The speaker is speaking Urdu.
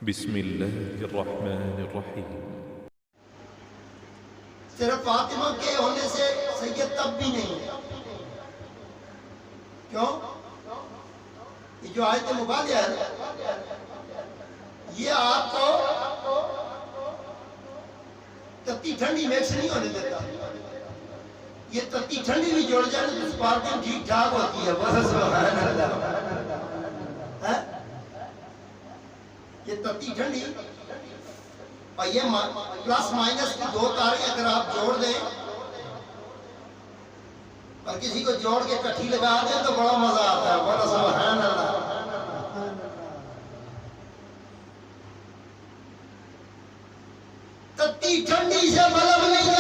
بسم الله الرحمن الرحيم. صرف فاطمہ کے ہونے سے سید تب بھی نہیں. کیوں؟ یہ جو آیت مبادیہ ہے یہ آپ کو تتی ٹھنڈی میکس نہیں ہونے دیتا. یہ تتی ٹھنڈی بھی جوڑ جائے تو سپارکنگ ٹھیک ٹھاک ہوتی ہے. بس سبحان اللہ. یہ تتی ٹھنڈی اور یہ پلس مائنس کی دو تاریں اگر آپ جوڑ دیں اور کسی کو جوڑ کے کٹھی لگا دیں تو بڑا مزہ آتا ہے. بڑا سبحان اللہ. تتی ٹھنڈی سے بلب نہیں